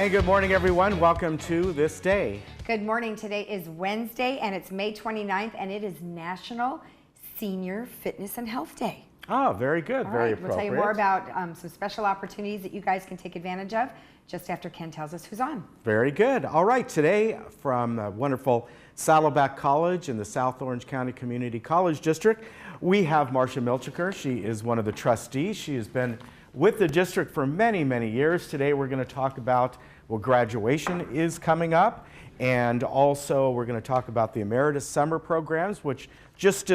And good morning, everyone. Welcome to This Day. Good morning. Today is Wednesday, and it's May 29th, and it is National Senior Fitness and Health Day. Oh, very good. Very appropriate. We'll tell you more about some special opportunities that you guys can take advantage of just after Ken tells us who's on. Very good. All right, today from wonderful Saddleback College in the South Orange County Community College District, we have Marcia Milchiker. She is one of the trustees. She has been with the district for many, many years. Today we're going to talk about, well, graduation is coming up, and also we're going to talk about the Emeritus Summer Programs, which just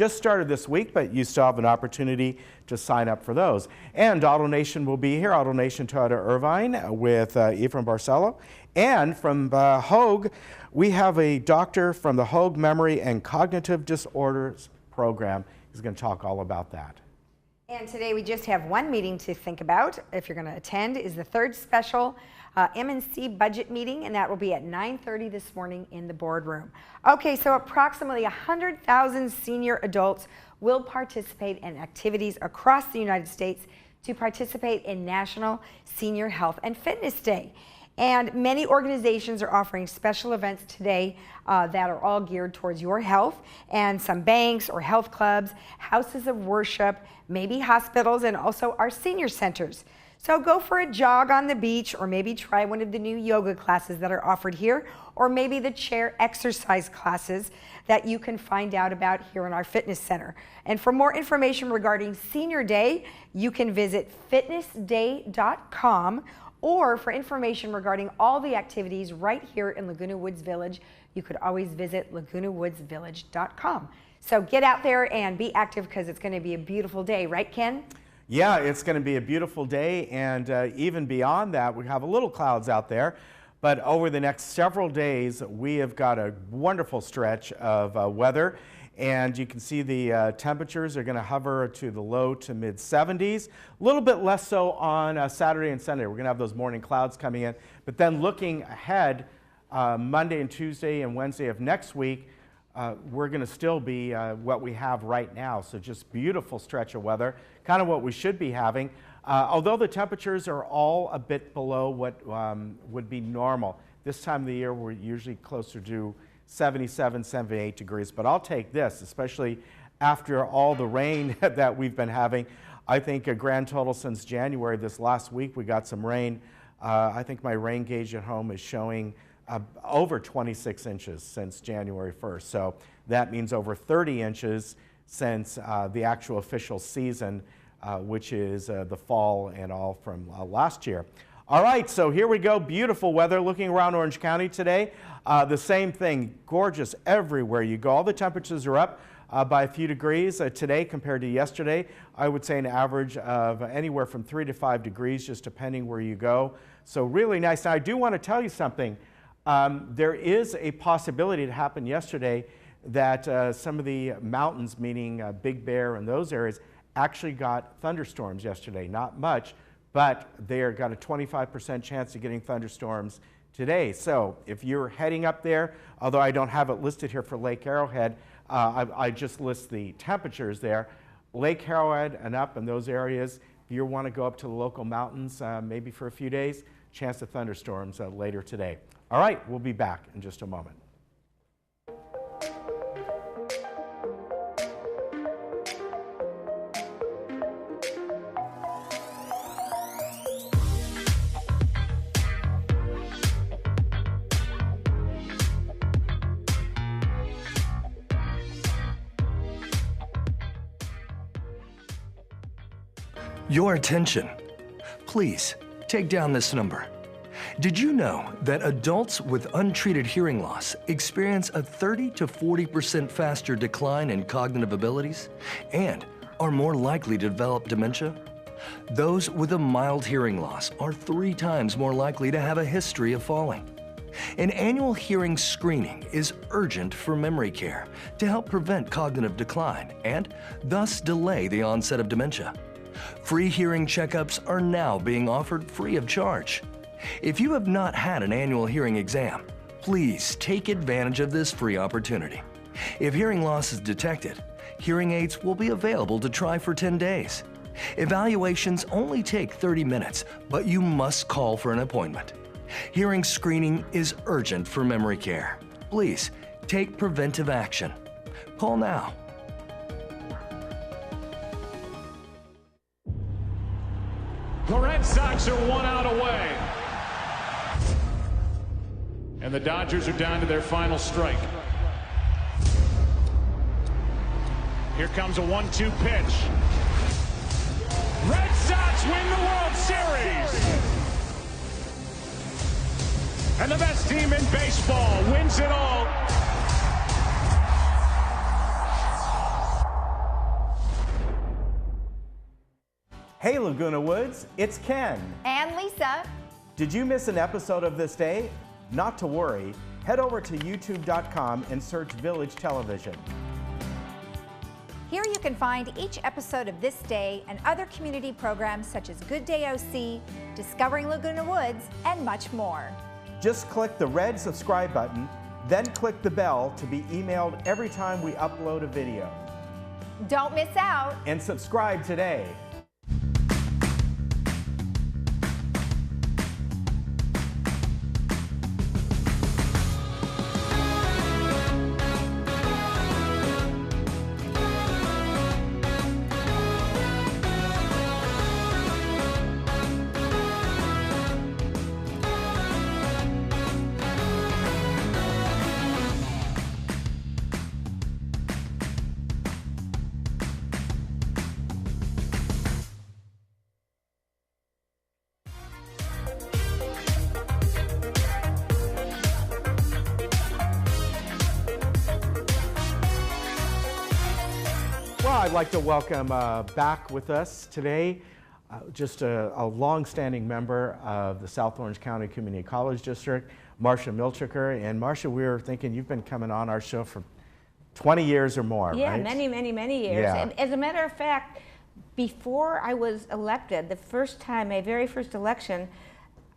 started this week, but you still have an opportunity to sign up for those. And Auto Nation will be here, Auto Nation Toyota Irvine with Ephraim Barcelo. And from Hogue, we have a doctor from the Hogue Memory and Cognitive Disorders Program. He's going to talk all about that. And today we just have one meeting to think about, if you're going to attend, is the third special M&C budget meeting, and that will be at 9:30 this morning in the boardroom. Okay, so approximately 100,000 senior adults will participate in activities across the United States to participate in National Senior Health and Fitness Day. And many organizations are offering special events today that are all geared towards your health, and some banks or health clubs, houses of worship, maybe hospitals, and also our senior centers. So go for a jog on the beach, or maybe try one of the new yoga classes that are offered here, or maybe the chair exercise classes that you can find out about here in our fitness center. And for more information regarding Senior Day, you can visit fitnessday.com, or for information regarding all the activities right here in Laguna Woods Village, you could always visit lagunawoodsvillage.com. So get out there and be active, because it's going to be a beautiful day, right, Ken? Yeah, it's going to be a beautiful day, and even beyond that, we have a little clouds out there. But over the next several days, we have got a wonderful stretch of weather, and you can see the temperatures are going to hover to the low to mid 70s. A little bit less so on Saturday and Sunday. We're going to have those morning clouds coming in. But then looking ahead, Monday and Tuesday and Wednesday of next week, we're going to still be what we have right now. So just beautiful stretch of weather, kind of what we should be having. Although the temperatures are all a bit below what would be normal. This time of the year, we're usually closer to 77, 78 degrees. But I'll take this, especially after all the rain that we've been having. I think a grand total since January, this last week, we got some rain. I think my rain gauge at home is showing over 26 inches since January 1st. So that means over 30 inches since the actual official season, which is the fall and all from last year. All right, so here we go. Beautiful weather. Looking around Orange County today, the same thing. Gorgeous everywhere you go. All the temperatures are up by a few degrees today compared to yesterday. I would say an average of anywhere from 3 to 5 degrees, just depending where you go. So really nice. Now, I do want to tell you something. There is a possibility, it happened yesterday, that some of the mountains, meaning Big Bear and those areas, actually got thunderstorms yesterday. Not much, but they got a 25% chance of getting thunderstorms today. So if you're heading up there, although I don't have it listed here for Lake Arrowhead, I just list the temperatures there. Lake Arrowhead and up in those areas, if you want to go up to the local mountains, maybe for a few days, chance of thunderstorms later today. All right, we'll be back in just a moment. Your attention. Please take down this number. Did you know that adults with untreated hearing loss experience a 30 to 40% faster decline in cognitive abilities and are more likely to develop dementia? Those with a mild hearing loss are 3 times more likely to have a history of falling. An annual hearing screening is urgent for memory care to help prevent cognitive decline and thus delay the onset of dementia. Free hearing checkups are now being offered free of charge. If you have not had an annual hearing exam, please take advantage of this free opportunity. If hearing loss is detected, hearing aids will be available to try for 10 days. Evaluations only take 30 minutes, but you must call for an appointment. Hearing screening is urgent for memory care. Please take preventive action. Call now. The Red Sox are 1 out away. And the Dodgers are down to their final strike. Here comes a 1-2 pitch. Red Sox win the World Series. And the best team in baseball wins it all. Hey Laguna Woods, it's Ken. And Lisa. Did you miss an episode of This Day? Not to worry. Head over to youtube.com and search Village Television. Here you can find each episode of This Day and other community programs such as Good Day OC, Discovering Laguna Woods, and much more. Just click the red subscribe button, then click the bell to be emailed every time we upload a video. Don't miss out. And subscribe today. Well, I'd like to welcome back with us today just a long-standing member of the South Orange County Community College District, Marcia Milchiker. And Marcia, we were thinking you've been coming on our show for 20 years or more, Yeah, right? many years. Yeah. And as a matter of fact, before I was elected, the first time, my very first election,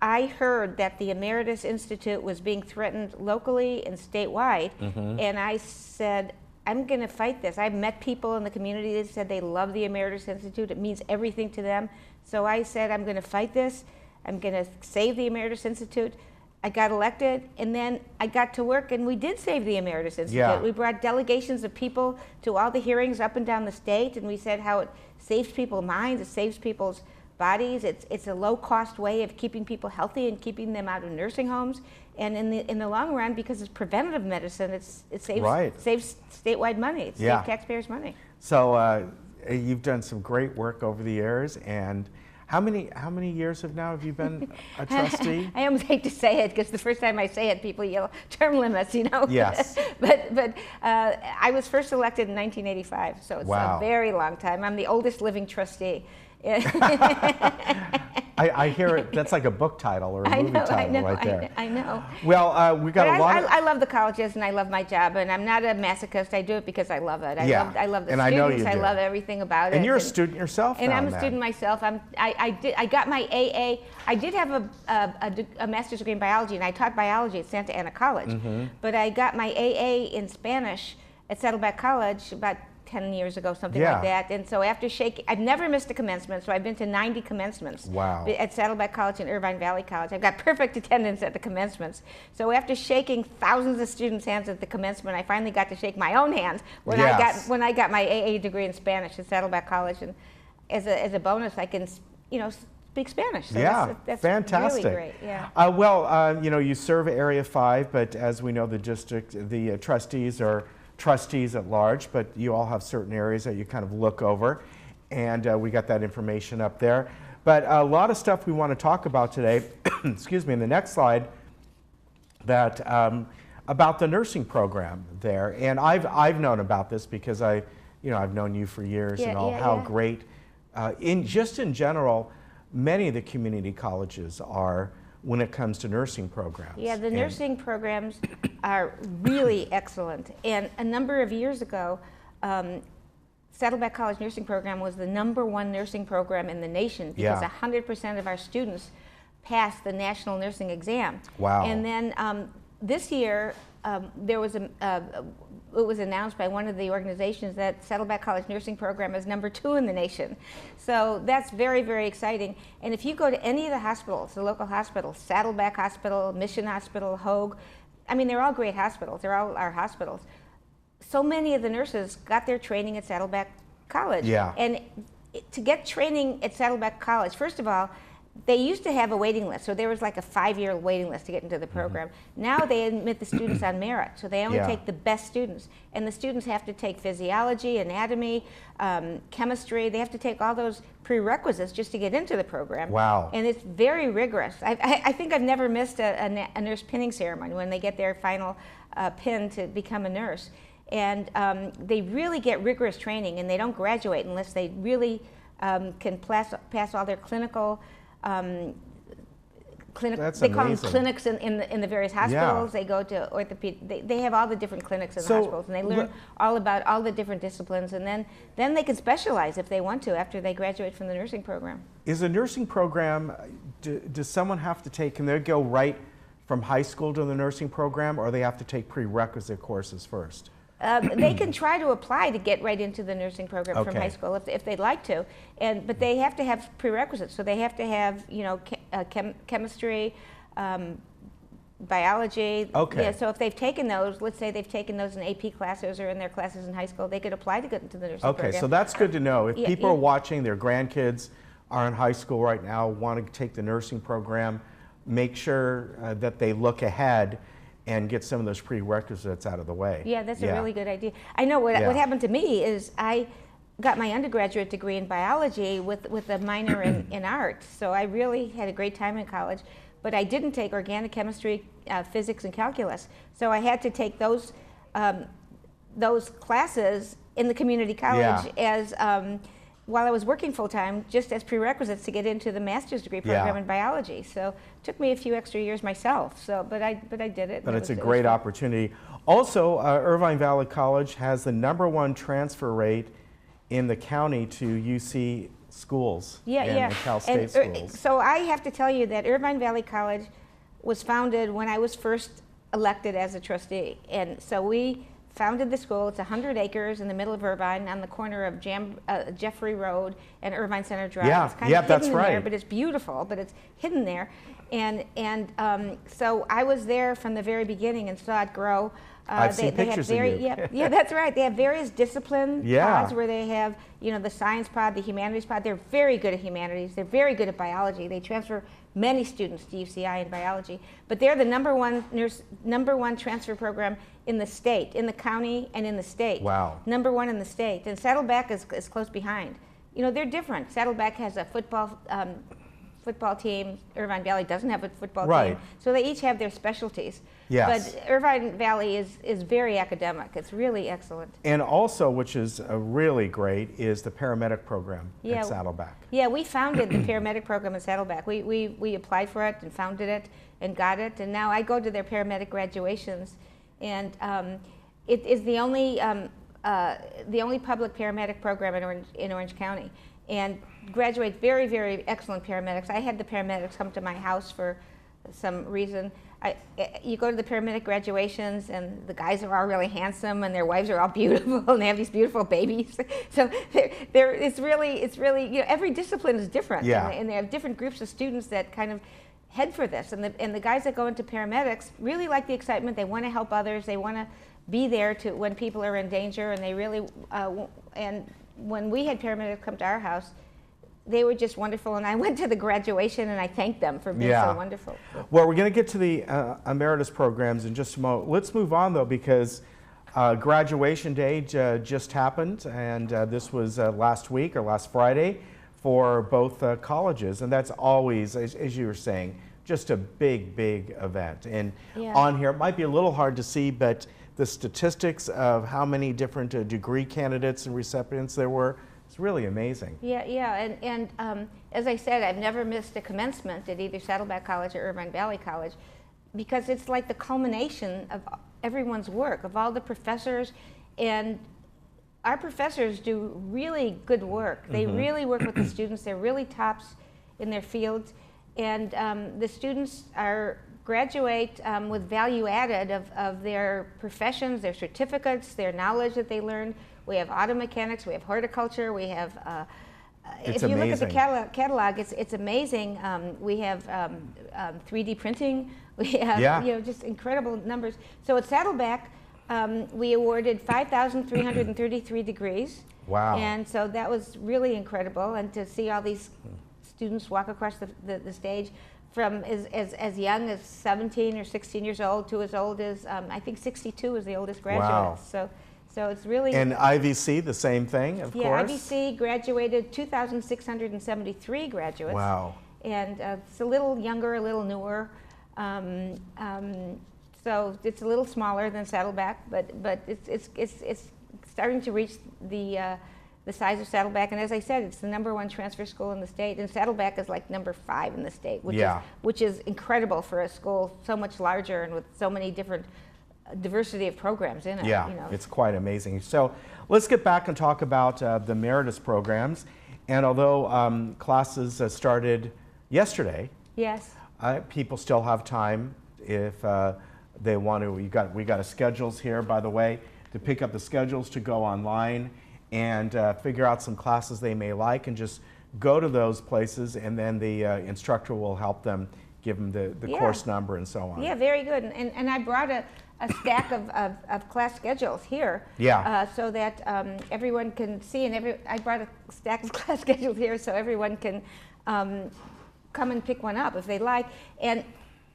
I heard that the Emeritus Institute was being threatened locally and statewide, and I said, I'm going to fight this. I've met people in the community that said they love the Emeritus Institute. It means everything to them. So I said, I'm going to fight this. I'm going to save the Emeritus Institute. I got elected, and then I got to work, and we did save the Emeritus Institute. Yeah. We brought delegations of people to all the hearings up and down the state, and we said how it saves people's minds, it saves people's bodies. It's a low-cost way of keeping people healthy and keeping them out of nursing homes. And in the long run, because it's preventative medicine, it saves Right. saves statewide money. It Yeah. saves taxpayers money. So you've done some great work over the years. And how many years have you been a trustee? I almost hate to say it because the first time I say it, people yell term limits, you know. Yes. but I was first elected in 1985, so it's Wow. a very long time. I'm the oldest living trustee. I hear it. That's like a book title or a movie title right there. I know. Well, we got But a lot of... I love the colleges and I love my job, and I'm not a masochist. I do it because I love it. I Yeah, love the and I know students. you I do. love everything about it. And you're a student yourself And now, I'm a man. student myself. I got my AA. I did have a master's degree in biology, and I taught biology at Santa Ana College. Mm-hmm. But I got my AA in Spanish at Saddleback College about 10 years ago, something Yeah. like that. And so after I've never missed a commencement, so I've been to 90 commencements. Wow. At Saddleback College and Irvine Valley College. I've got perfect attendance at the commencements. So after shaking thousands of students' hands at the commencement, I finally got to shake my own hand when Yes. I got my AA degree in Spanish at Saddleback College. And as a bonus, I can speak Spanish. So Yeah, that's fantastic. really great. Yeah. You serve Area 5, but as we know, the district, the trustees are trustees at large, but you all have certain areas that you kind of look over, and we got that information up there. But a lot of stuff we want to talk about today, excuse me, in the next slide, that about the nursing program there. And I've known about this because I've known you for years and all, how great, in general, many of the community colleges are when it comes to nursing programs. Yeah, the nursing programs are really excellent. And a number of years ago, Saddleback College Nursing Program was the #1 nursing program in the nation because 100% of our students passed the national nursing exam. Wow. And then this year, there was it was announced by one of the organizations that Saddleback College nursing program is #2 in the nation. So that's very, very exciting. And if you go to any of the hospitals, the local hospitals, Saddleback Hospital, Mission Hospital, Hoag, I mean, they're all great hospitals. They're all our hospitals. So many of the nurses got their training at Saddleback College. Yeah. And to get training at Saddleback College, first of all, they used to have a waiting list, so there was like a 5-year waiting list to get into the program. Now they admit the students on merit, so they only take the best students. And the students have to take physiology, anatomy, chemistry. They have to take all those prerequisites just to get into the program. Wow. And it's very rigorous. I think I've never missed a nurse pinning ceremony when they get their final pin to become a nurse. And they really get rigorous training, and they don't graduate unless they really can pass all their clinical That's they call them amazing. clinics in the various hospitals. They go to orthopedic. They have all the different clinics in the hospitals, and they learn all about all the different disciplines, and then they can specialize if they want to after they graduate from the nursing program. Is a nursing program, does someone have to take, can they go right from high school to the nursing program, or they have to take prerequisite courses first? They can try to apply to get right into the nursing program from Okay. high school if they'd like to, but they have to have prerequisites. So they have to have, chemistry, biology. Okay. Yeah, so if they've taken those, let's say they've taken those in AP classes or in their classes in high school, they could apply to get into the nursing program. Okay, so that's good to know. If Yeah, people are yeah. watching, their grandkids are in high school right now, want to take the nursing program, make sure that they look ahead and get some of those prerequisites out of the way. Yeah, that's a really good idea. I know what happened to me is I got my undergraduate degree in biology with a minor in art. So I really had a great time in college, but I didn't take organic chemistry, physics, and calculus. So I had to take those classes in the community college as while I was working full-time, just as prerequisites to get into the master's degree program in biology. So it took me a few extra years myself, but I did it. But it's a great opportunity. Also, Irvine Valley College has the #1 transfer rate in the county to UC schools and the Cal State schools. So I have to tell you that Irvine Valley College was founded when I was first elected as a trustee. And so we founded the school. It's 100 acres in the middle of Irvine on the corner of Jeffrey Road and Irvine Center Drive. Yeah, it's kind of that's hidden in there, right. but it's beautiful, but it's hidden there. And so I was there from the very beginning and saw it grow. I've seen pictures of you. Yeah, that's right. They have various discipline Yeah. pods where they have, the science pod, the humanities pod. They're very good at humanities. They're very good at biology. They transfer many students to UCI in biology. But they're the number one transfer program in the state, in the county, and in the state. Wow. #1 in the state. And Saddleback is close behind. They're different. Saddleback has a football team. Irvine Valley doesn't have a football team. So they each have their specialties. Yes. But Irvine Valley is very academic. It's really excellent. And also, which is really great, is the paramedic program at Saddleback. Yeah, we founded the paramedic program at Saddleback. We applied for it and founded it and got it. And now I go to their paramedic graduations. And it is the only public paramedic program in Orange County. And graduate very, very excellent paramedics. I had the paramedics come to my house for some reason. You go to the paramedic graduations, and the guys are all really handsome, and their wives are all beautiful, and they have these beautiful babies. So it's really every discipline is different, and they have different groups of students that kind of head for this. And the guys that go into paramedics really like the excitement. They want to help others. They want to be there when people are in danger, and they really and when we had paramedics come to our house, they were just wonderful, and I went to the graduation and I thanked them for being so wonderful. Well, we're going to get to the emeritus programs in just a moment. Let's move on though, because graduation day just happened, and this was last week or last Friday for both colleges, and that's always, as you were saying, just a big, big event. And on here, it might be a little hard to see, but the statistics of how many different degree candidates and recipients there were, it's really amazing. And as I said, I've never missed a commencement at either Saddleback College or Irvine Valley College, because it's like the culmination of everyone's work, of all the professors. And our professors do really good work. They really work with the students. They're really tops in their fields. And the students are graduate with value added of their professions, their certificates, their knowledge that they learned. We have auto mechanics, we have horticulture, we have if you look at the catalog, it's amazing. We have 3D printing. We have just incredible numbers. So at Saddleback, we awarded 5,333 degrees. Wow! And so that was really incredible, and to see all these students walk across the stage, from as young as 17 or 16 years old to as old as I think 62 was the oldest graduate. Wow. So it's really... And IVC, the same thing, of course? Yeah, IVC graduated 2,673 graduates. Wow. And it's a little younger, a little newer. So it's a little smaller than Saddleback, but it's starting to reach the size of Saddleback. And as I said, it's the #1 transfer school in the state, and Saddleback is like #5 in the state, which is incredible for a school so much larger and with so many different diversity of programs in it. Yeah, you know. It's quite amazing. So let's get back and talk about the emeritus programs. And although classes started yesterday, yes, people still have time if they want to. We got schedules here, by the way, to pick up the schedules to go online and figure out some classes they may like, and just go to those places, and then the instructor will help them, give them the course number and so on. Yeah, very good. And I brought a stack of class schedules here, so that everyone can see. And I brought a stack of class schedules here so everyone can come and pick one up if they like. And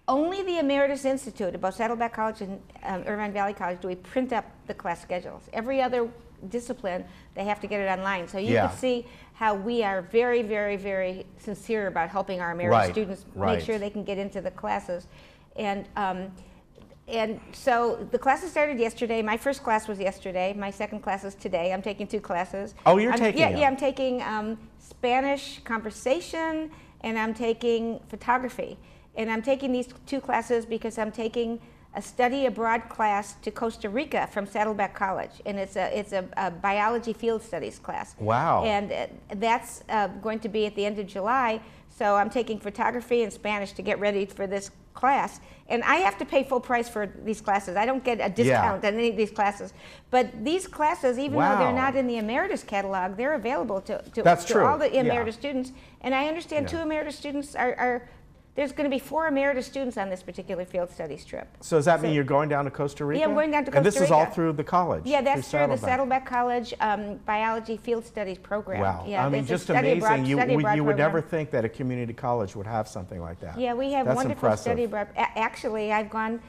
only the Emeritus Institute at both Saddleback College and Irvine Valley College do we print up the class schedules. Every other discipline, they have to get it online. So you can see how we are very, very, very sincere about helping our Emeritus students make sure they can get into the classes. And so the classes started yesterday. My first class was yesterday. My second class is today. I'm taking 2 classes. Oh, you're taking them? Yeah, I'm taking Spanish conversation, and I'm taking photography. And I'm taking these 2 classes because I'm taking a study abroad class to Costa Rica from Saddleback College, and it's a biology field studies class. Wow! And that's going to be at the end of July. So I'm taking photography and Spanish to get ready for this class, and I have to pay full price for these classes. I don't get a discount on any of these classes. But these classes, even though they're not in the Emeritus catalog, they're available to all the Emeritus students. And I understand 2 Emeritus students are there's going to be 4 Emeritus students on this particular field studies trip. So does that mean you're going down to Costa Rica? Yeah, I'm going down to Costa Rica. And this is all through the college? Yeah, that's through the Saddleback College Biology Field Studies program. Wow. Yeah, I mean, just amazing. You would never think that a community college would have something like that. Yeah, we have That's wonderful impressive. study abroad. Actually, I've gone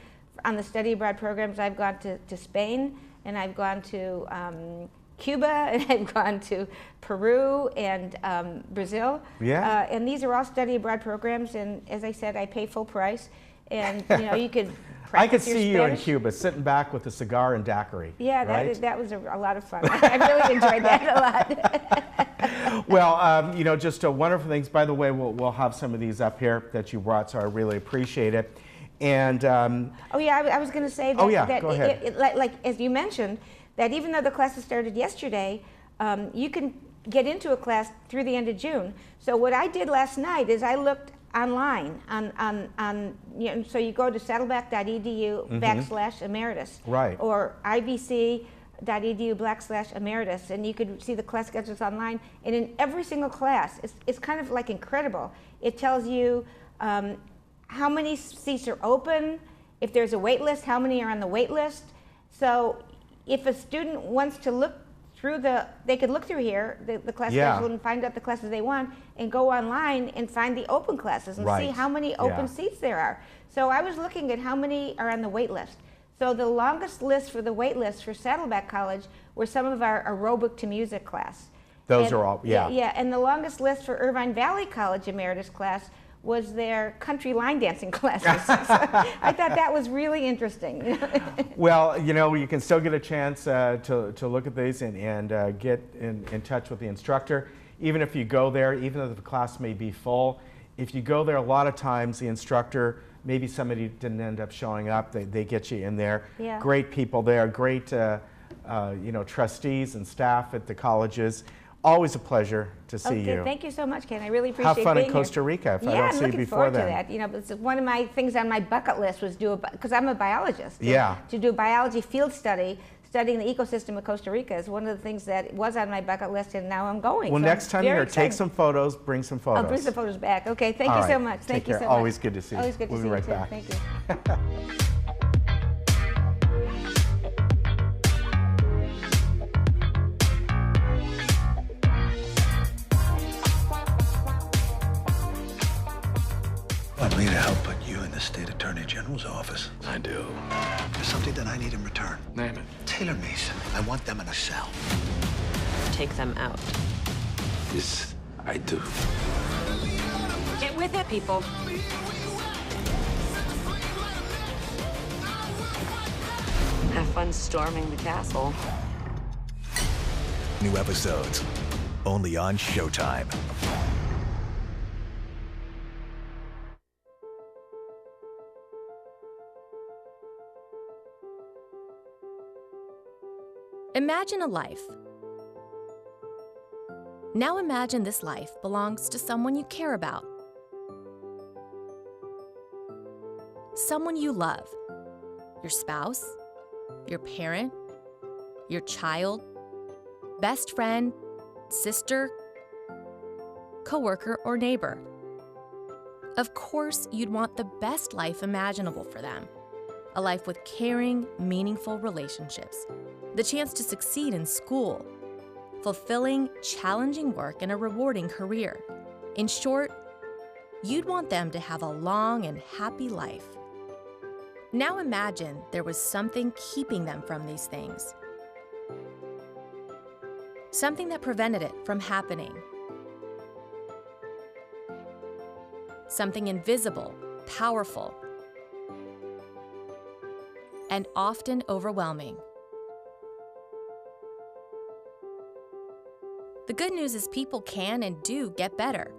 on the study abroad programs. I've gone to Spain, and I've gone to Cuba, and I've gone to Peru and Brazil. Yeah. And these are all study abroad programs, and as I said, I pay full price. And you could practice I could your see you in Spanish. Cuba sitting back with a cigar and daiquiri. Yeah, right? that was a lot of fun. I really enjoyed that a lot. Well, just wonderful things. By the way, we'll have some of these up here that you brought, so I really appreciate it. And oh yeah, I was going to say that. Oh yeah, that go ahead. like as you mentioned, that even though the classes started yesterday, you can get into a class through the end of June. So what I did last night is I looked online on so you go to saddleback.edu/emeritus, right, or ibc.edu/emeritus, and you could see the class schedules online. And in every single class, it's kind of like incredible. It tells you how many seats are open, if there's a wait list, how many are on the wait list. So if a student wants to look through they could look through here, the class schedule, and find out the classes they want, and go online and find the open classes and see how many open seats there are. So I was looking at how many are on the wait list. So the longest list for the wait list for Saddleback College were some of our aerobic to music class. Those are all, Yeah, and the longest list for Irvine Valley College Emeritus class was their country line dancing classes. So I thought that was really interesting. Well, you can still get a chance to look at these and get in touch with the instructor. Even if you go there, even though the class may be full, if you go there, a lot of times the instructor, maybe somebody didn't end up showing up, they get you in there. Yeah. Great people there, great trustees and staff at the colleges. Always a pleasure to see Okay, you. thank you so much, Ken. I really appreciate Have fun in being here. Costa Rica if I Yeah, don't I'm see you looking before forward then. to that. You know, it's one of my things on my bucket list was because I'm a biologist. Yeah. To do a biology field study, studying the ecosystem of Costa Rica is one of the things that was on my bucket list, and now I'm going. Well, So next I'm time you're very here, take excited. some photos, bring some photos. I'll bring the photos back. Okay, thank All you so right. much. Take Thank you care. so much. Always good to see you. Always good to We'll see be you right too. back. Thank you. Want me to help put you in the State Attorney General's office? I do. There's something that I need in return. Name it. Taylor Mason. I want them in a cell. Take them out. This I do. Get with it, people. Have fun storming the castle. New episodes, only on Showtime. Imagine a life. Now imagine this life belongs to someone you care about. Someone you love. Your spouse, your parent, your child, best friend, sister, coworker, or neighbor. Of course, you'd want the best life imaginable for them. A life with caring, meaningful relationships. The chance to succeed in school. Fulfilling, challenging work and a rewarding career. In short, you'd want them to have a long and happy life. Now imagine there was something keeping them from these things. Something that prevented it from happening. Something invisible, powerful, and often overwhelming. The good news is people can and do get better.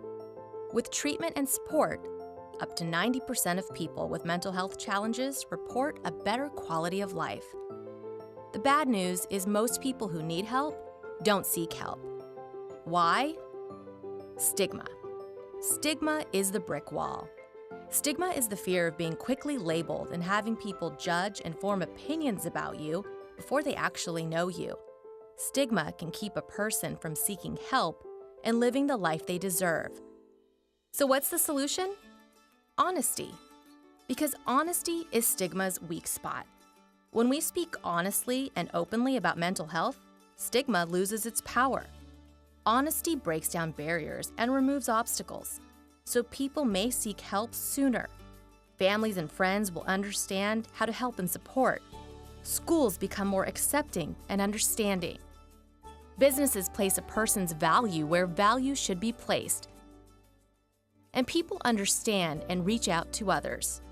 With treatment and support, up to 90% of people with mental health challenges report a better quality of life. The bad news is most people who need help don't seek help. Why? Stigma. Stigma is the brick wall. Stigma is the fear of being quickly labeled and having people judge and form opinions about you before they actually know you. Stigma can keep a person from seeking help and living the life they deserve. So what's the solution? Honesty. Because honesty is stigma's weak spot. When we speak honestly and openly about mental health, stigma loses its power. Honesty breaks down barriers and removes obstacles, so people may seek help sooner. Families and friends will understand how to help and support. Schools become more accepting and understanding. Businesses place a person's value where value should be placed. And people understand and reach out to others.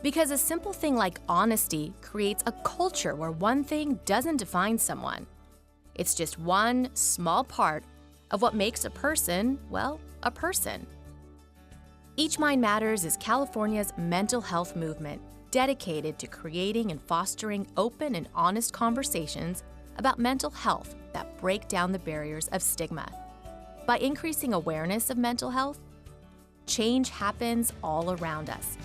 Because a simple thing like honesty creates a culture where one thing doesn't define someone. It's just one small part of what makes a person, well, a person. Each Mind Matters is California's mental health movement dedicated to creating and fostering open and honest conversations about mental health that break down the barriers of stigma. By increasing awareness of mental health, change happens all around us.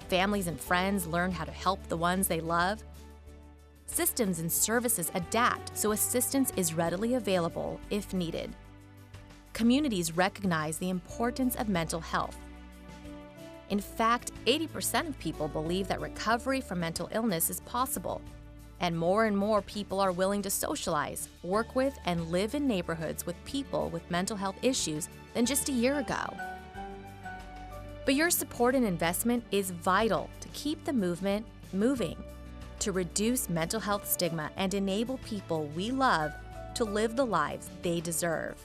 Families and friends learn how to help the ones they love. Systems and services adapt so assistance is readily available if needed. Communities recognize the importance of mental health. In fact, 80% of people believe that recovery from mental illness is possible, and more people are willing to socialize, work with, and live in neighborhoods with people with mental health issues than just a year ago. But your support and investment is vital to keep the movement moving, to reduce mental health stigma and enable people we love to live the lives they deserve.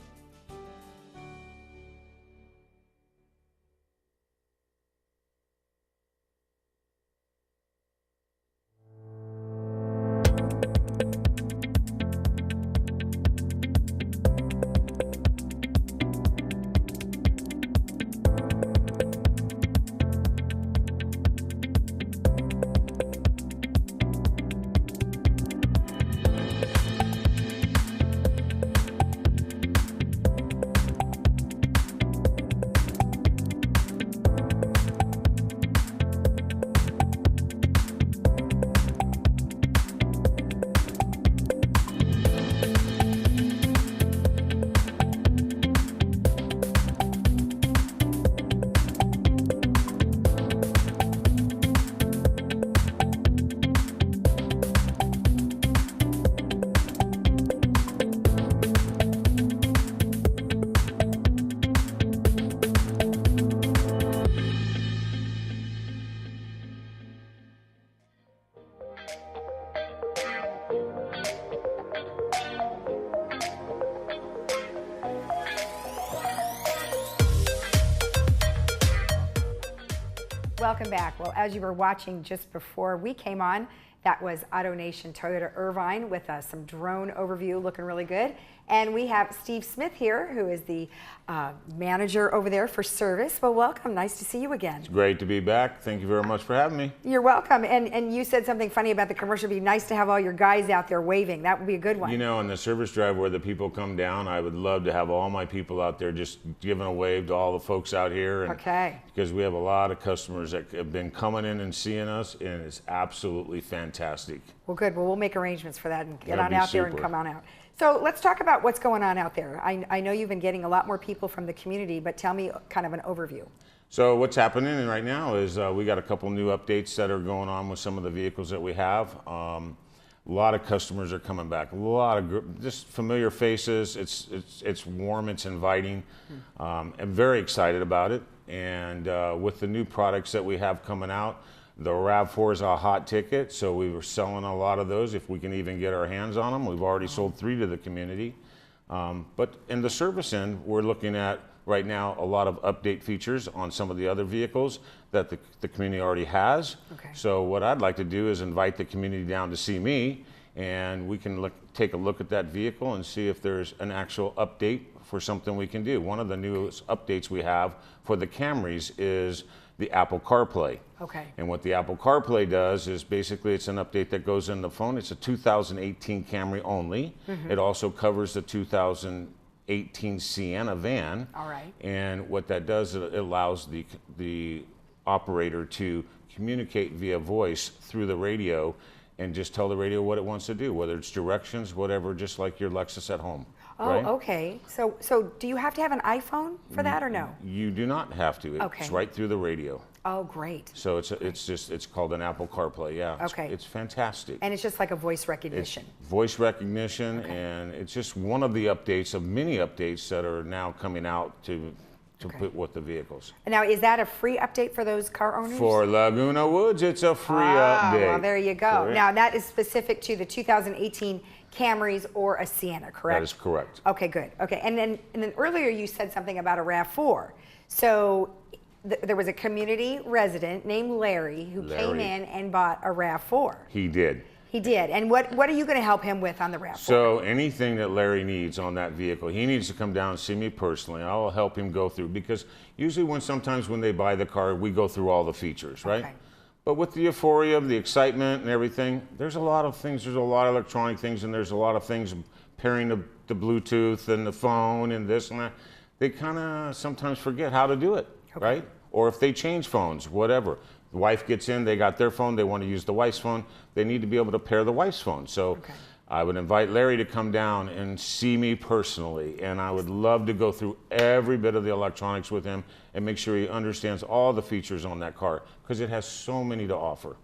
welcome back. Well, as you were watching just before we came on, that was AutoNation Toyota Irvine with some drone overview looking really good. And we have Steve Smith here, who is the manager over there for service. Well, welcome. Nice to see you again. It's great to be back. Thank you very much for having me. You're welcome. And you said something funny about the commercial. It'd be nice to have all your guys out there waving. That would be a good one. You know, on the service drive where the people come down, I would love to have all my people out there just giving a wave to all the folks out here. And okay. Because we have a lot of customers that have been coming in and seeing us, and it's absolutely fantastic. Well, good. Well, we'll make arrangements for that and get on out there and come on out. So let's talk about what's going on out there. I know you've been getting a lot more people from the community, but tell me kind of an overview. So what's happening right now is we got a couple new updates that are going on with some of the vehicles that we have. A lot of customers are coming back. A lot of just familiar faces. It's warm. It's inviting. I'm very excited about it. And with the new products that we have coming out, the RAV4 is a hot ticket, so we were selling a lot of those if we can even get our hands on them. We've already sold 3 to the community. But in the service end, we're looking at right now a lot of update features on some of the other vehicles that the community already has. Okay. So what I'd like to do is invite the community down to see me, and we can take a look at that vehicle and see if there's an actual update for something we can do. One of the newest updates we have for the Camrys is the Apple CarPlay. Okay. And what the Apple CarPlay does is basically it's an update that goes in the phone. It's a 2018 Camry only. Mm-hmm. It also covers the 2018 Sienna van. All right. And what that does, it allows the operator to communicate via voice through the radio and just tell the radio what it wants to do, whether it's directions, whatever, just like your Lexus at home. Oh, right? Okay. So do you have to have an iPhone for that or no? You do not have to. Okay. It's right through the radio. Oh, great. So it's called an Apple CarPlay. Yeah. Okay. It's fantastic. And it's just like a voice recognition. It's voice recognition, okay. And it's just one of the updates of many updates that are now coming out to put with the vehicles. Now, is that a free update for those car owners? For Laguna Woods, it's a free update. Well, there you go. Correct. Now, that is specific to the 2018 Camrys or a Sienna, correct? That is correct. Okay, good. Okay, and then earlier you said something about a RAV4. So there was a community resident named Larry who came in and bought a RAV4. He did. He did. And what are you going to help him with on the RAV4? So anything that Larry needs on that vehicle, he needs to come down and see me personally. I will help him go through, because usually sometimes when they buy the car, we go through all the features, right? Okay. But with the euphoria of the excitement and everything, there's a lot of things. There's a lot of electronic things, and there's a lot of things pairing the Bluetooth and the phone and this and that. They kind of sometimes forget how to do it, okay. Right? Or if they change phones, whatever. The wife gets in, they got their phone, they want to use the wife's phone, they need to be able to pair the wife's phone. So okay. I would invite Larry to come down and see me personally, and I would love to go through every bit of the electronics with him and make sure he understands all the features on that car, because it has so many to offer.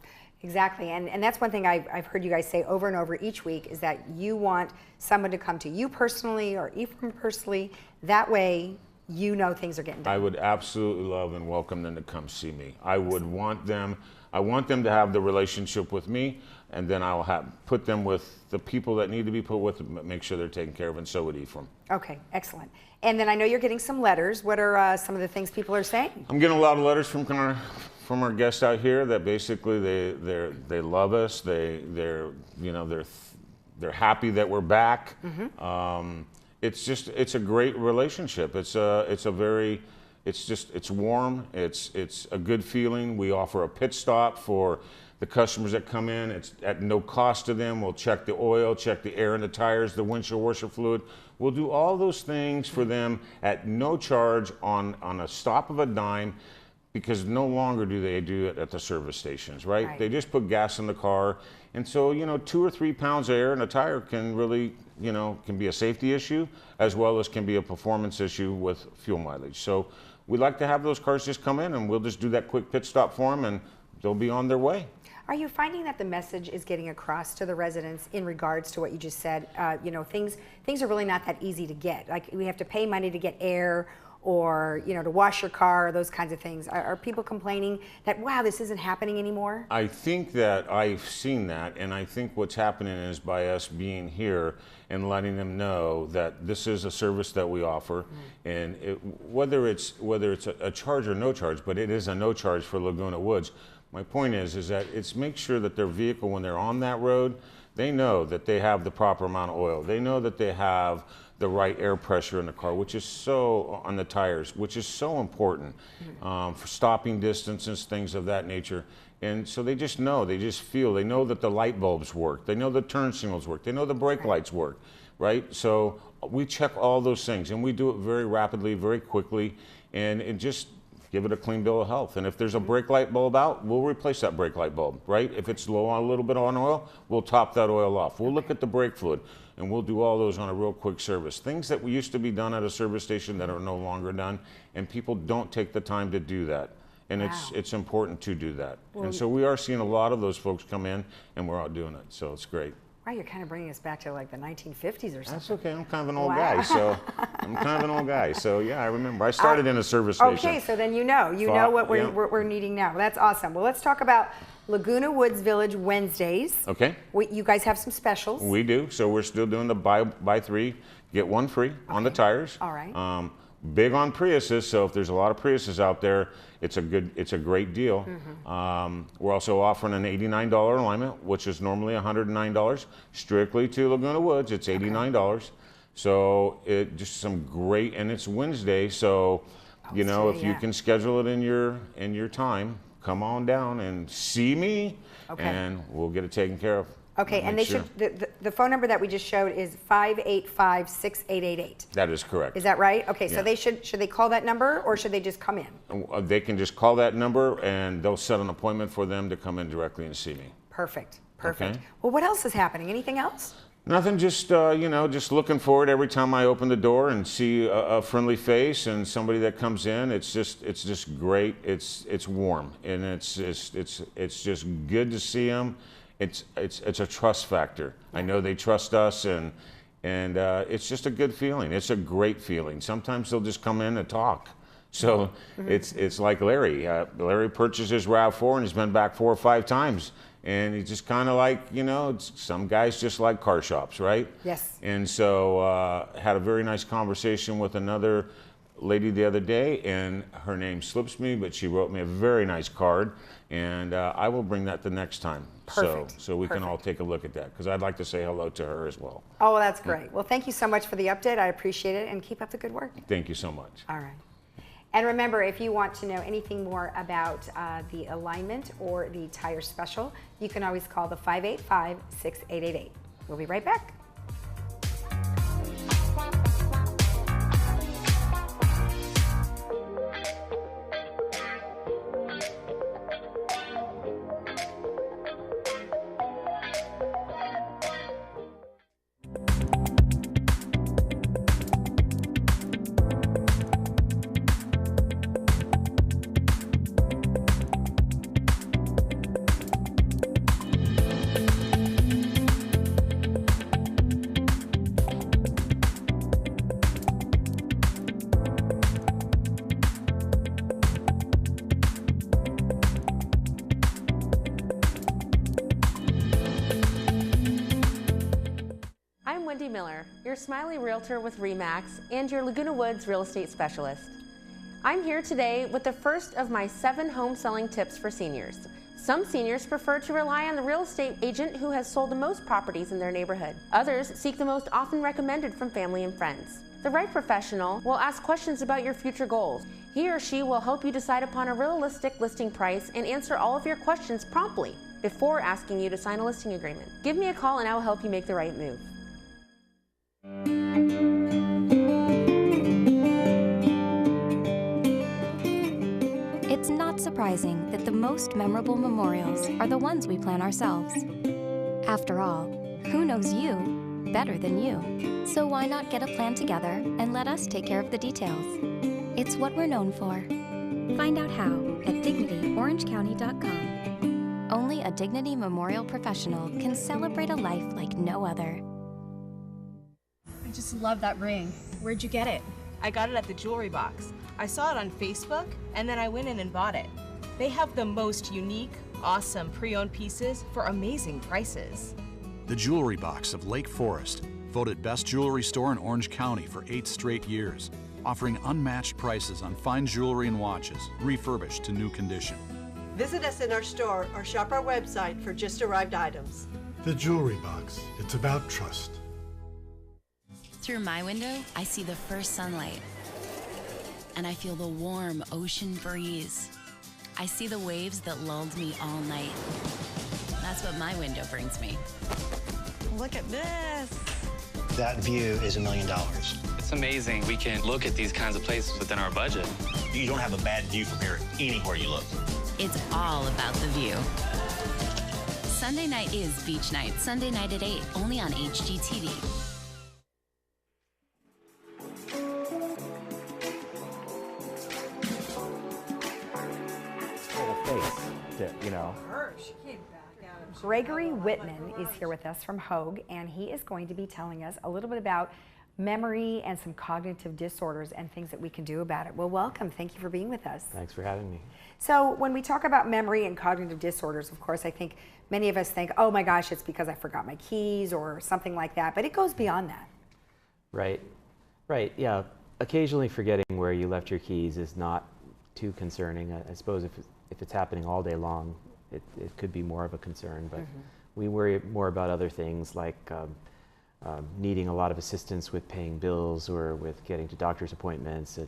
Exactly, and that's one thing I've heard you guys say over and over each week, is that you want someone to come to you personally or Ephraim personally. That way you know things are getting done. I would absolutely love and welcome them to come see me. I want them to have the relationship with me, and then I'll put them with the people that need to be put with, make sure they're taken care of, and so would Ephraim. Okay, excellent. And then I know you're getting some letters. What are some of the things people are saying? I'm getting a lot of letters from our guests out here that basically they love us. They're happy that we're back. Mm-hmm. It's a great relationship. It's warm. It's a good feeling. We offer a pit stop for the customers that come in. It's at no cost to them. We'll check the oil, check the air in the tires, the windshield washer fluid. We'll do all those things for them at no charge on a stop of a dime, because no longer do they do it at the service stations, right? They just put gas in the car. And so, 2 or 3 pounds of air in a tire can really, can be a safety issue, as well as can be a performance issue with fuel mileage. So we like to have those cars just come in, and we'll just do that quick pit stop for them, and they'll be on their way. Are you finding that the message is getting across to the residents in regards to what you just said? Things are really not that easy to get. Like, we have to pay money to get air, or, you know, to wash your car, those kinds of things? Are people complaining that, wow, this isn't happening anymore? I think that I've seen that, and I think what's happening is by us being here and letting them know that this is a service that we offer, and whether it's a charge or no charge, but it is a no charge for Laguna Woods. My point is that it's make sure that their vehicle, when they're on that road, they know that they have the proper amount of oil. They know that they have the right air pressure in the car, which is so, on the tires, which is so important for stopping distances, things of that nature. And so they just know, they just feel, they know that the light bulbs work, they know the turn signals work, they know the brake lights work, right? So we check all those things, and we do it very rapidly, very quickly, and it just give it a clean bill of health. And if there's a brake light bulb out, we'll replace that brake light bulb, right? If it's low on a little bit on oil, we'll top that oil off. We'll look at the brake fluid, and we'll do all those on a real quick service. Things that we used to be done at a service station that are no longer done, and people don't take the time to do that. And it's important to do that. And so we are seeing a lot of those folks come in, and we're out doing it, so it's great. Wow, you're kind of bringing us back to like the 1950s or something. That's okay, I'm kind of an old guy, so yeah, I remember. I started in a service station. Okay, so then you know what we're needing now. That's awesome. Well, let's talk about Laguna Woods Village Wednesdays. Okay. You guys have some specials. We do, so we're still doing the buy three, get one free on the tires. All right. Big on Priuses, so if there's a lot of Priuses out there, it's a great deal. We're also offering an $89 alignment, which is normally $109. Strictly to Laguna Woods, it's $89. So it just some great, and it's Wednesday, so you know, if you can schedule it in your time, come on down and see me, and we'll get it taken care of. Okay, and they should, the phone number that we just showed is 585-6888. That is correct. Is that right? Okay, so they should they call that number, or should they just come in? They can just call that number, and they'll set an appointment for them to come in directly and see me. Perfect, perfect. Okay. Well, what else is happening? Anything else? Nothing, just you know, just looking forward every time I open the door and see a friendly face and somebody that comes in. It's just great. It's warm, and it's just good to see them. It's a trust factor. I know they trust us, and it's just a good feeling. It's a great feeling. Sometimes they'll just come in and talk. So it's like Larry. Larry purchased his RAV4, and he's been back 4 or 5 times. And he's just kind of like, you know, some guys just like car shops, right? Yes. And so had a very nice conversation with another lady the other day, and her name slips me, but she wrote me a very nice card, and I will bring that the next time. Perfect. So we can all take a look at that, because I'd like to say hello to her as well. Oh, that's great. Well, thank you so much for the update. I appreciate it, and keep up the good work. Thank you so much. All right. And remember, if you want to know anything more about the alignment or the tire special, you can always call the 585-6888. We'll be right back. Miller, your Smiley Realtor with RE/MAX and your Laguna Woods real estate specialist. I'm here today with the first of my 7 home selling tips for seniors. Some seniors prefer to rely on the real estate agent who has sold the most properties in their neighborhood. Others seek the most often recommended from family and friends. The right professional will ask questions about your future goals. He or she will help you decide upon a realistic listing price and answer all of your questions promptly before asking you to sign a listing agreement. Give me a call and I will help you make the right move. It's not surprising that the most memorable memorials are the ones we plan ourselves. After all, who knows you better than you? So why not get a plan together and let us take care of the details? It's what we're known for. Find out how at DignityOrangeCounty.com. Only a Dignity Memorial professional can celebrate a life like no other. I just love that ring. Where'd you get it? I got it at the jewelry box. I saw it on Facebook, and then I went in and bought it. They have the most unique, awesome pre-owned pieces for amazing prices. The Jewelry Box of Lake Forest, voted best jewelry store in Orange County for 8 straight years, offering unmatched prices on fine jewelry and watches, refurbished to new condition. Visit us in our store or shop our website for just arrived items. The Jewelry Box. It's about trust. Through my window, I see the first sunlight, and I feel the warm ocean breeze. I see the waves that lulled me all night. That's what my window brings me. Look at this. That view is $1 million. It's amazing we can look at these kinds of places within our budget. You don't have a bad view from here anywhere you look. It's all about the view. Sunday night is beach night. Sunday night at 8, only on HGTV. You know. Gregory Whitman is here with us from Hoag, and he is going to be telling us a little bit about memory and some cognitive disorders and things that we can do about it. Well, welcome. Thank you for being with us. Thanks for having me. So when we talk about memory and cognitive disorders, of course, I think many of us think, oh my gosh, it's because I forgot my keys or something like that, but it goes beyond that. Right, yeah. Occasionally forgetting where you left your keys is not too concerning. I suppose if it's happening all day long, it could be more of a concern, but we worry more about other things like needing a lot of assistance with paying bills or with getting to doctor's appointments,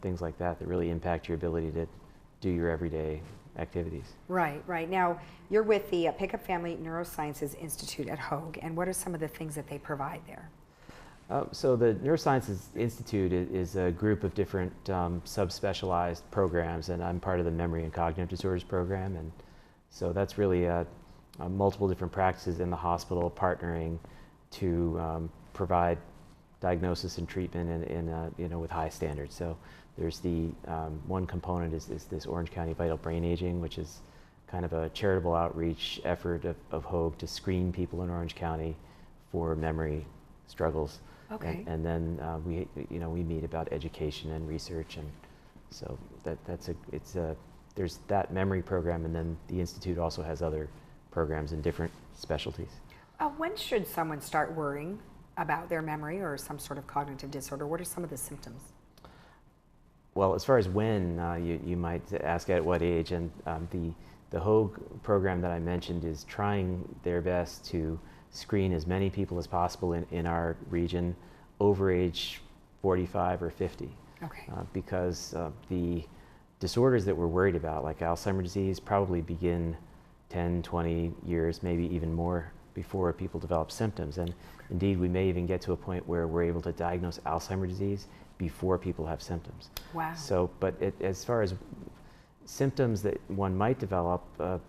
things like that really impact your ability to do your everyday activities. Right. Now, you're with the Pickup Family Neurosciences Institute at Hoag, and what are some of the things that they provide there? So the Neurosciences Institute is a group of different subspecialized programs, and I'm part of the Memory and Cognitive Disorders program, and so that's really multiple different practices in the hospital partnering to provide diagnosis and treatment in with high standards. So there's the one component is this Orange County Vital Brain Aging, which is kind of a charitable outreach effort of Hoag to screen people in Orange County for memory struggles. Okay. And then we meet about education and research, and so there's that memory program, and then the institute also has other programs in different specialties. When should someone start worrying about their memory or some sort of cognitive disorder? What are some of the symptoms? Well, as far as when, you might ask at what age, and the Hoag program that I mentioned is trying their best to screen as many people as possible in our region over age 45 or 50. Okay. Because the disorders that we're worried about, like Alzheimer's disease, probably begin 10, 20 years, maybe even more before people develop symptoms. And indeed, we may even get to a point where we're able to diagnose Alzheimer's disease before people have symptoms. Wow. So, but as far as symptoms that one might develop,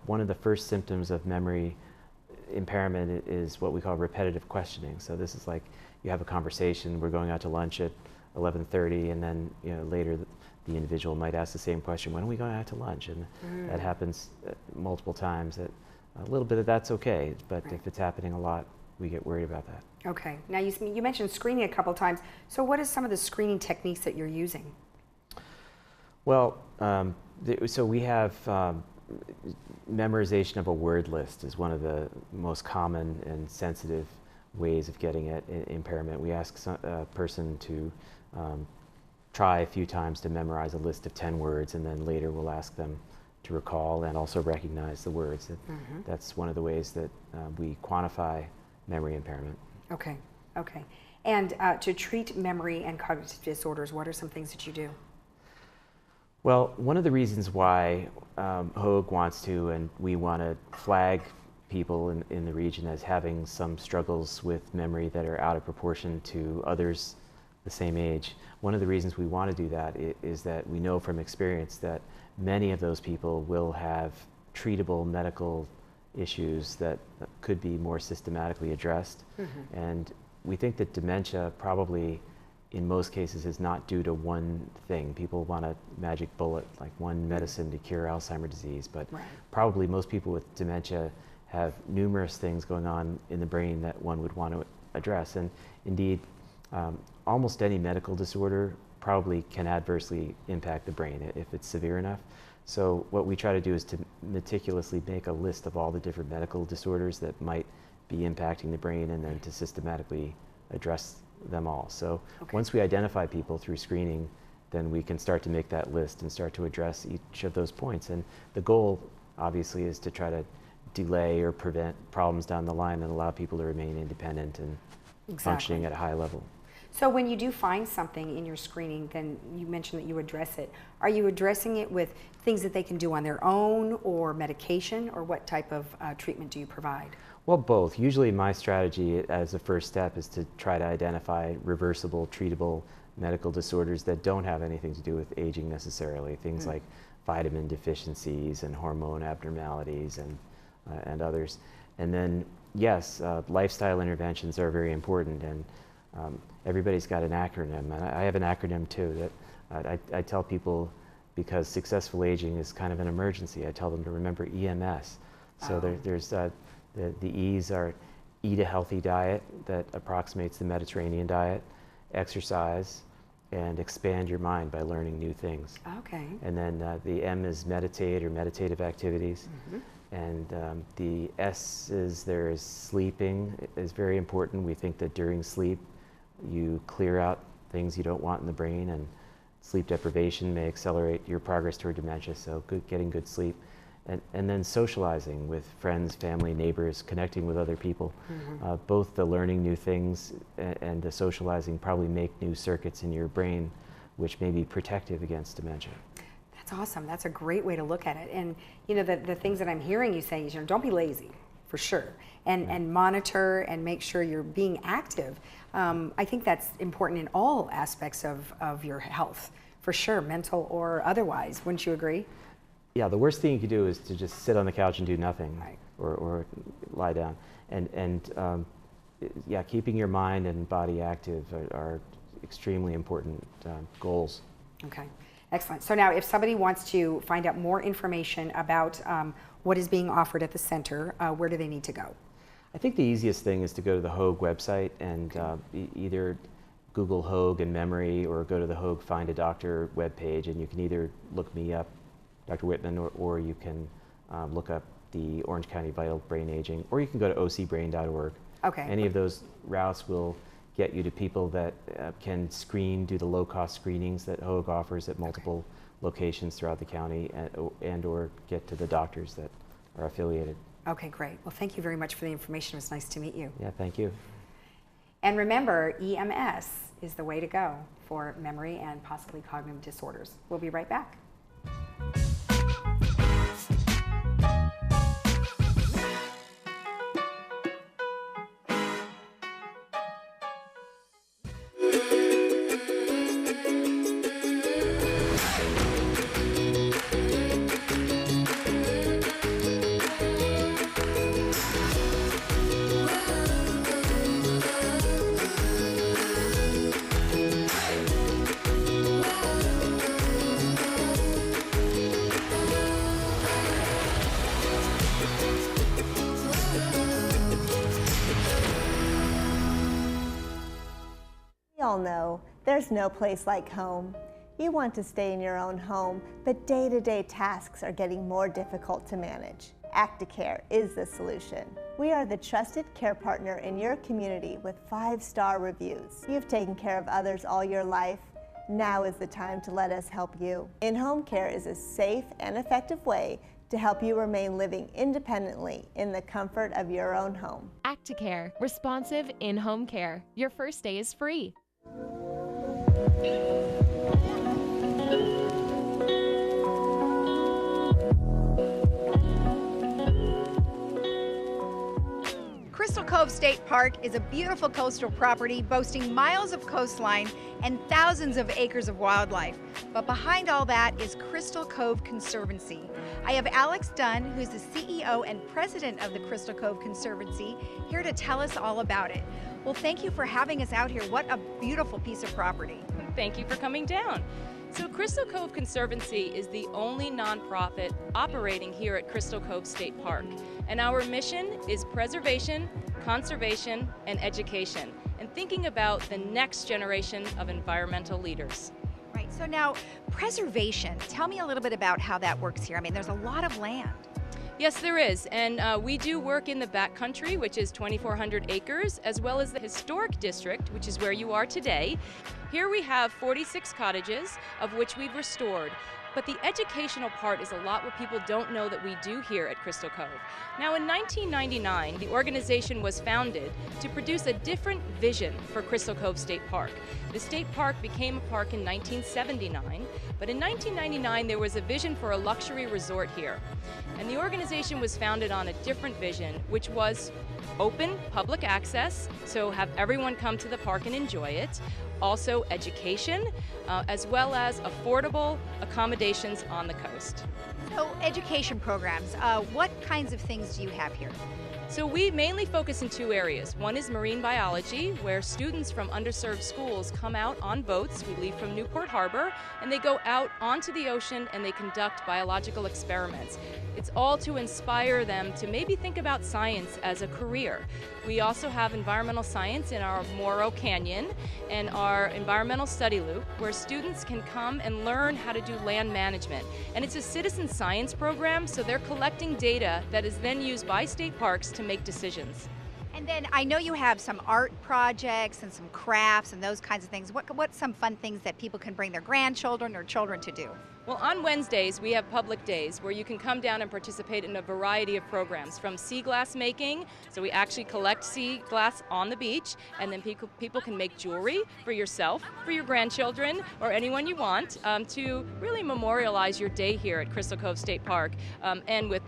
one of the first symptoms of memory impairment is what we call repetitive questioning. So this is like you have a conversation, we're going out to lunch at 11:30, and then later the individual might ask the same question, when are we going out to lunch? And that happens multiple times. A little bit of that's okay, but if it's happening a lot, we get worried about that. Okay. Now you mentioned screening a couple times. So what are some of the screening techniques that you're using? Well, so we have memorization of a word list is one of the most common and sensitive ways of getting at impairment. We ask a person to try a few times to memorize a list of 10 words, and then later we'll ask them to recall and also recognize the words. That's one of the ways that we quantify memory impairment. Okay. And to treat memory and cognitive disorders, what are some things that you do? Well, one of the reasons why Hoag wants to, and we want to flag people in the region as having some struggles with memory that are out of proportion to others the same age, one of the reasons we want to do that is that we know from experience that many of those people will have treatable medical issues that could be more systematically addressed. And we think that dementia probably in most cases is not due to one thing. People want a magic bullet, like one medicine to cure Alzheimer's disease, but probably most people with dementia have numerous things going on in the brain that one would want to address. And indeed, Almost any medical disorder probably can adversely impact the brain if it's severe enough. So what we try to do is to meticulously make a list of all the different medical disorders that might be impacting the brain, and then to systematically address them all. So once we identify people through screening, then we can start to make that list and start to address each of those points. And the goal, obviously, is to try to delay or prevent problems down the line and allow people to remain independent and functioning at a high level. So when you do find something in your screening, then you mentioned that you address it. Are you addressing it with things that they can do on their own, or medication, or what type of treatment do you provide? Well, both. Usually my strategy as a first step is to try to identify reversible, treatable medical disorders that don't have anything to do with aging necessarily. Things like vitamin deficiencies and hormone abnormalities and others. And then, yes, lifestyle interventions are very important, and everybody's got an acronym, and I have an acronym too that I tell people, because successful aging is kind of an emergency. I tell them to remember EMS. So there's the E's are: eat a healthy diet that approximates the Mediterranean diet, exercise, and expand your mind by learning new things. Okay. And then the M is meditate or meditative activities. And the S is sleeping is very important. We think that during sleep you clear out things you don't want in the brain, and sleep deprivation may accelerate your progress toward dementia, so getting good sleep. And then socializing with friends, family, neighbors, connecting with other people. Both the learning new things and the socializing probably make new circuits in your brain, which may be protective against dementia. That's awesome. That's a great way to look at it. And you know, the things that I'm hearing you say is, don't be lazy, for sure, and monitor and make sure you're being active. I think that's important in all aspects of your health, for sure, mental or otherwise. Wouldn't you agree? Yeah, the worst thing you could do is to just sit on the couch and do nothing, or lie down. And yeah, keeping your mind and body active are extremely important goals. Okay, excellent. So now, if somebody wants to find out more information about what is being offered at the center, where do they need to go? I think the easiest thing is to go to the Hoag website and either Google Hoag and memory, or go to the Hoag Find a Doctor webpage, and you can either look me up, Dr. Whitman, or you can look up the Orange County Vital Brain Aging, or you can go to ocbrain.org. Okay. Any of those routes will get you to people that can screen, do the low-cost screenings that Hoag offers at multiple locations throughout the county, and or get to the doctors that are affiliated. Okay, great. Well, thank you very much for the information. It was nice to meet you. Yeah, thank you. And remember, EMS is the way to go for memory and possibly cognitive disorders. We'll be right back. We all know there's no place like home. You want to stay in your own home, but day-to-day tasks are getting more difficult to manage. Acticare is the solution. We are the trusted care partner in your community with 5-star reviews. You've taken care of others all your life. Now is the time to let us help you. In-home care is a safe and effective way to help you remain living independently in the comfort of your own home. Acticare, responsive in-home care. Your first day is free. Crystal Cove State Park is a beautiful coastal property boasting miles of coastline and thousands of acres of wildlife. But behind all that is Crystal Cove Conservancy. I have Alex Dunn, who's the CEO and president of the Crystal Cove Conservancy, here to tell us all about it. Well, thank you for having us out here. What a beautiful piece of property. Thank you for coming down. So Crystal Cove Conservancy is the only nonprofit operating here at Crystal Cove State Park. And our mission is preservation, conservation, and education. and thinking about the next generation of environmental leaders. Right, so now preservation, tell me a little bit about how that works here. I mean, there's a lot of land. Yes, there is, and we do work in the backcountry, which is 2,400 acres, as well as the historic district, which is where you are today. Here we have 46 cottages, of which we've restored. But the educational part is a lot what people don't know that we do here at Crystal Cove. Now, in 1999, the organization was founded to produce a different vision for Crystal Cove State Park. The state park became a park in 1979, but in 1999 there was a vision for a luxury resort here. And the organization was founded on a different vision, which was open public access, so have everyone come to the park and enjoy it. Also education, as well as affordable accommodations on the coast. So education programs, what kinds of things do you have here? So we mainly focus in two areas. One is marine biology, where students from underserved schools come out on boats. We leave from Newport Harbor, and they go out onto the ocean and they conduct biological experiments. It's all to inspire them to maybe think about science as a career. We also have environmental science in our Morro Canyon and our environmental study loop, where students can come and learn how to do land management. And it's a citizen science program, so they're collecting data that is then used by state parks to make decisions. And then I know you have some art projects and some crafts and those kinds of things. What's some fun things that people can bring their grandchildren or children to do? Well, on Wednesdays, we have public days where you can come down and participate in a variety of programs, from sea glass making, so we actually collect sea glass on the beach, and then people can make jewelry for yourself, for your grandchildren, or anyone you want, to really memorialize your day here at Crystal Cove State Park, and with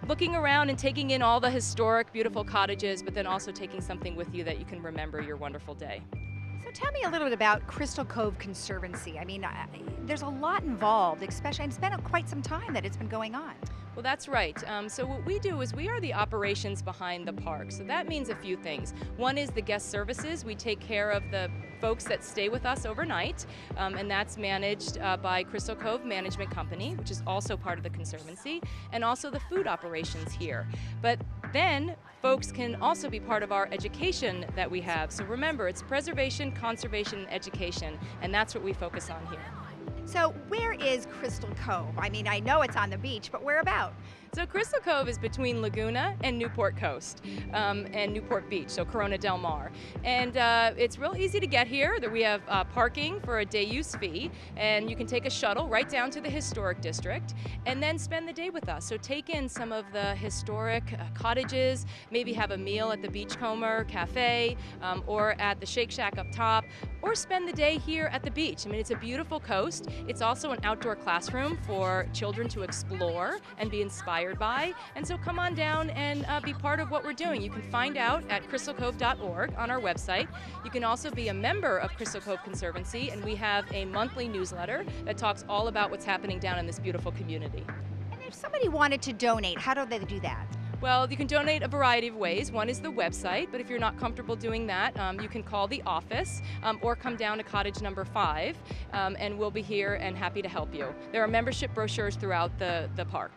looking around and taking in all the historic, beautiful cottages, but then also taking something with you that you can remember your wonderful day. So tell me a little bit about Crystal Cove Conservancy. I mean, there's a lot involved, especially, and it's been quite some time that it's been going on. Well, that's right. So what we do is we are the operations behind the park. So that means a few things. One is the guest services. We take care of the folks that stay with us overnight, and that's managed by Crystal Cove Management Company, which is also part of the Conservancy, and also the food operations here. But then folks can also be part of our education that we have. So remember, it's preservation, conservation, and education, and that's what we focus on here. So where is Crystal Cove? I mean, I know it's on the beach, but where about? So Crystal Cove is between Laguna and Newport Coast, and Newport Beach, so Corona del Mar. And it's real easy to get here. We have parking for a day use fee, and you can take a shuttle right down to the historic district and then spend the day with us. So take in some of the historic cottages, maybe have a meal at the Beachcomber Cafe or at the Shake Shack up top, or spend the day here at the beach. I mean, it's a beautiful coast. It's also an outdoor classroom for children to explore and be inspired by, and so come on down and be part of what we're doing. You can find out at crystalcove.org on our website. You can also be a member of Crystal Cove Conservancy, and we have a monthly newsletter that talks all about what's happening down in this beautiful community. And if somebody wanted to donate, how do they do that? Well, you can donate a variety of ways. One is the website, but if you're not comfortable doing that, you can call the office or come down to cottage number 5, and we'll be here and happy to help you. There are membership brochures throughout the park.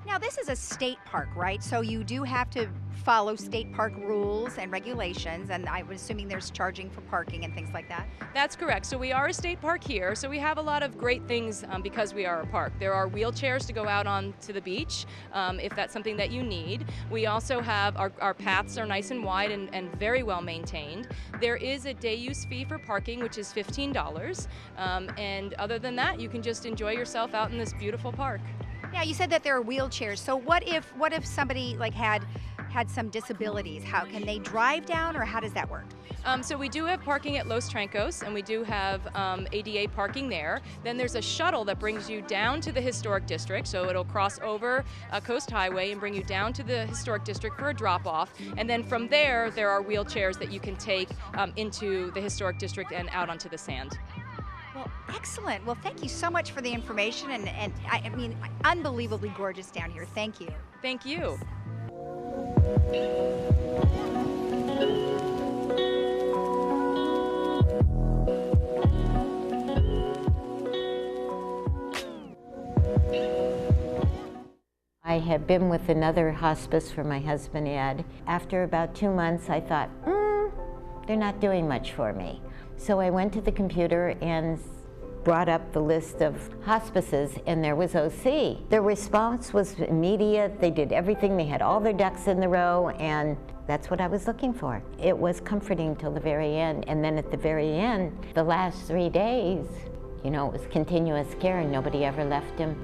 Now, this is a state park, right? So you do have to follow state park rules and regulations, and I'm assuming there's charging for parking and things like that? That's correct. So we are a state park here, so we have a lot of great things because we are a park. There are wheelchairs to go out on to the beach if that's something that you need. We also have, our paths are nice and wide and very well maintained. There is a day use fee for parking, which is $15, and other than that, you can just enjoy yourself out in this beautiful park. Now, you said that there are wheelchairs. So what if somebody like had some disabilities? How can they drive down, or how does that work? So we do have parking at Los Trancos, and we do have ADA parking there. Then there's a shuttle that brings you down to the historic district, so it'll cross over Coast Highway and bring you down to the historic district for a drop-off. And then from there are wheelchairs that you can take into the historic district and out onto the sand. Well, excellent. Well, thank you so much for the information, and I mean, unbelievably gorgeous down here. Thank you. Thank you. I had been with another hospice for my husband, Ed. After about 2 months, I thought, they're not doing much for me. So I went to the computer and brought up the list of hospices, and there was OC. Their response was immediate. They did everything. They had all their ducks in the row, and that's what I was looking for. It was comforting till the very end, and then at the very end, the last 3 days, you know, it was continuous care and nobody ever left him.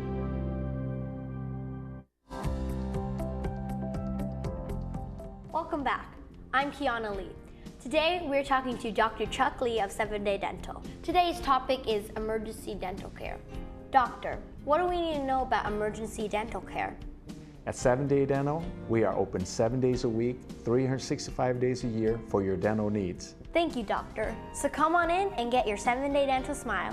Welcome back. I'm Kiana Lee. Today we're talking to Dr. Chuck Lee of 7-Day Dental. Today's topic is emergency dental care. Doctor, what do we need to know about emergency dental care? At 7-Day Dental, we are open 7 days a week, 365 days a year for your dental needs. Thank you, Doctor. So come on in and get your 7-Day Dental smile.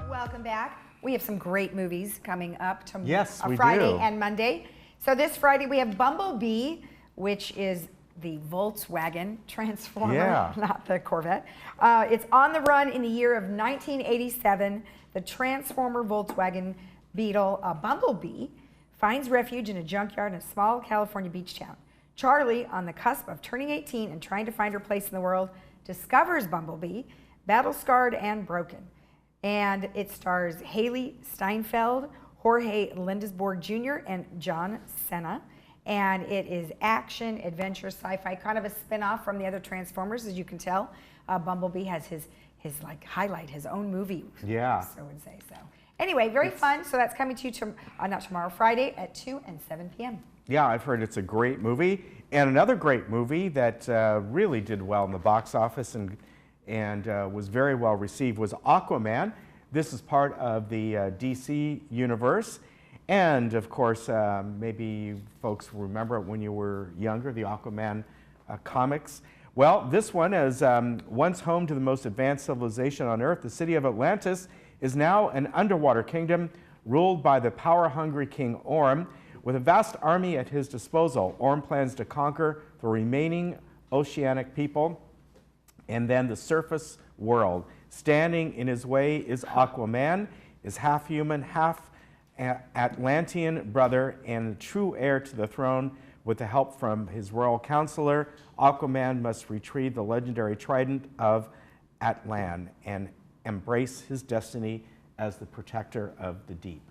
Welcome back. We have some great movies coming up tomorrow. Yes, we Friday do. and Monday. So this Friday we have Bumblebee, which is the Volkswagen Transformer, not the Corvette. It's on the run in the year of 1987. The Transformer Volkswagen Beetle, Bumblebee, finds refuge in a junkyard in a small California beach town. Charlie, on the cusp of turning 18 and trying to find her place in the world, discovers Bumblebee, battle-scarred and broken. And it stars Haley Steinfeld, Jorge Lindesborg Jr., and John Cena. And it is action, adventure, sci-fi, kind of a spin-off from the other Transformers, as you can tell. Bumblebee has his like highlight, his own movie. Yeah. So I would say so. Anyway, very fun. So that's coming to you not tomorrow, Friday at 2 and 7 p.m. Yeah, I've heard it's a great movie. And another great movie that really did well in the box office and was very well received was Aquaman. This is part of the DC universe. And of course, maybe folks remember it when you were younger, the Aquaman comics. Well, this one is once home to the most advanced civilization on Earth. The city of Atlantis is now an underwater kingdom ruled by the power-hungry King Orm. With a vast army at his disposal, Orm plans to conquer the remaining oceanic people and then the surface world. Standing in his way is Aquaman, his half-human, half-Atlantean brother and true heir to the throne. With the help from his royal counselor, Aquaman must retrieve the legendary trident of Atlan and embrace his destiny as the protector of the deep.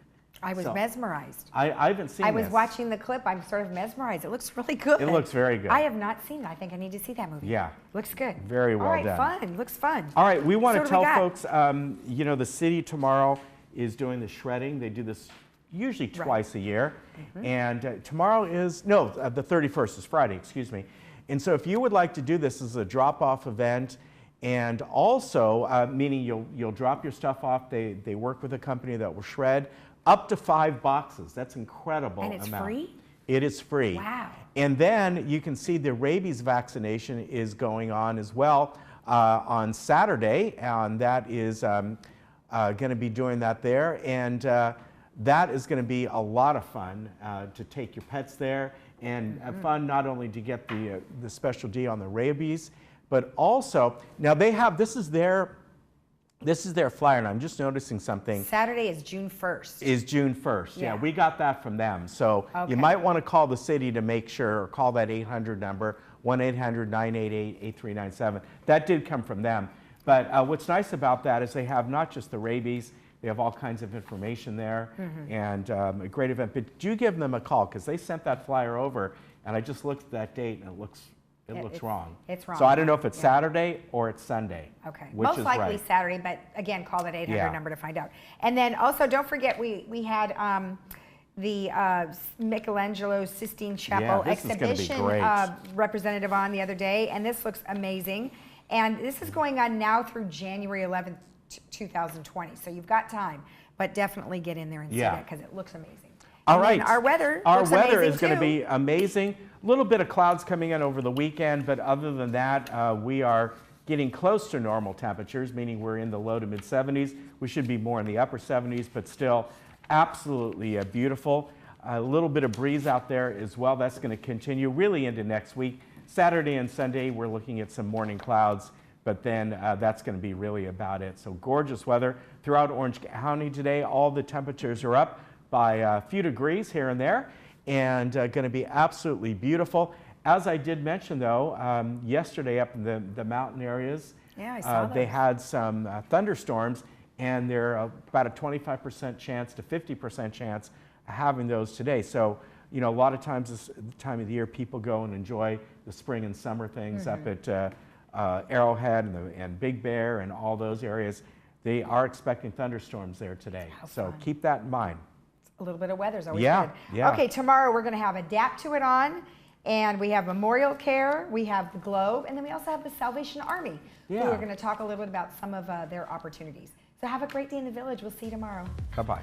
I was mesmerized. I haven't seen I was this. watching the clip. I'm sort of mesmerized. It looks really good. It looks very good. I have not seen it. I think I need to see that movie. Yeah. Looks good. Very well done. All right, fun. Looks fun. All right, we want So to what do we tell got? folks, you know, the city tomorrow is doing the shredding. They do this usually twice a year. And tomorrow is, the 31st is Friday, excuse me. And so if you would like to do this as a drop-off event, and also, meaning you'll drop your stuff off, they work with a company that will shred up to 5 boxes. That's incredible amount. And it's free? It is free. Wow. And then you can see the rabies vaccination is going on as well on Saturday, and that is going to be doing that there. And that is going to be a lot of fun to take your pets there, and fun not only to get the special deal on the rabies, but also, now they have, this is their flyer, and I'm just noticing something. Saturday is June 1st. Is June 1st. Yeah, we got that from them. So you might want to call the city to make sure, or call that 800 number, 1-800-988-8397. That did come from them. But what's nice about that is they have not just the rabies, they have all kinds of information there, and a great event. But do give them a call, because they sent that flyer over, and I just looked at that date, and it looks wrong. It's wrong. So I don't know if it's Saturday or it's Sunday. Okay. Which Most is likely right. Saturday, but again, call that 800 number to find out. And then also, don't forget, we had the Michelangelo Sistine Chapel exhibition representative on the other day, and this looks amazing. And this is going on now through January 11th, 2020. So you've got time, but definitely get in there and see that, because it looks amazing. All and right. Our weather is going to be amazing. A little bit of clouds coming in over the weekend, but other than that, we are getting close to normal temperatures, meaning we're in the low to mid 70s. We should be more in the upper 70s, but still absolutely beautiful. A little bit of breeze out there as well. That's going to continue really into next week. Saturday and Sunday, we're looking at some morning clouds, but then that's going to be really about it. So gorgeous weather throughout Orange County today. All the temperatures are up by a few degrees here and there, and going to be absolutely beautiful. As I did mention, though, yesterday up in the mountain areas, yeah, I saw they had some thunderstorms, and they're about a 25% chance to 50% chance of having those today. So, you know, a lot of times this time of the year, people go and enjoy the spring and summer things up at Arrowhead and Big Bear and all those areas. They are expecting thunderstorms there today. So keep that in mind. A little bit of weather's always good. Yeah. Okay, tomorrow we're going to have Adapt to It on, and we have Memorial Care, we have the Globe, and then we also have the Salvation Army, who are going to talk a little bit about some of their opportunities. So have a great day in the village. We'll see you tomorrow. Bye-bye.